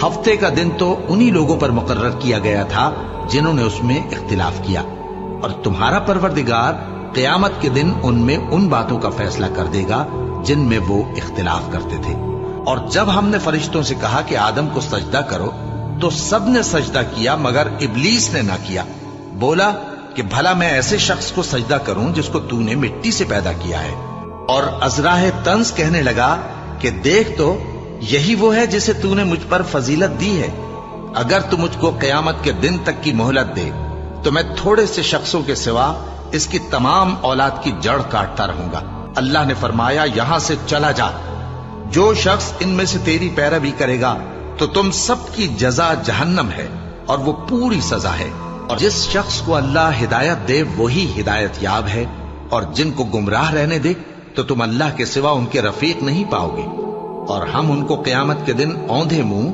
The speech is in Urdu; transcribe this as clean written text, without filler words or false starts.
ہفتے کا دن تو انہی لوگوں پر مقرر کیا گیا تھا جنہوں نے اس میں اختلاف کیا، اور تمہارا پروردگار قیامت کے دن ان میں ان باتوں کا فیصلہ کر دے گا جن میں وہ اختلاف کرتے تھے۔ اور جب ہم نے فرشتوں سے کہا کہ آدم کو سجدہ کرو تو سب نے سجدہ کیا مگر ابلیس نے نہ کیا، بولا کہ بھلا میں ایسے شخص کو سجدہ کروں جس کو تو نے مٹی سے پیدا کیا ہے۔ اور ازراہ طنز کہنے لگا کہ دیکھ تو یہی وہ ہے جسے تو نے مجھ پر فضیلت دی ہے، اگر تو مجھ کو قیامت کے دن تک کی مہلت دے تو میں تھوڑے سے شخصوں کے سوا اس کی تمام اولاد کی جڑ کاٹتا رہوں گا۔ اللہ نے فرمایا یہاں سے چلا جا، جو شخص ان میں سے تیری پیروی کرے گا تو تم سب کی جزا جہنم ہے اور وہ پوری سزا ہے، اور جس شخص کو اللہ ہدایت دے وہی ہدایت یاب ہے، اور جن کو گمراہ رہنے دے تو تم اللہ کے سوا ان کے رفیق نہیں پاؤ گے۔ اور ہم ان کو قیامت کے دن اوندھے منہ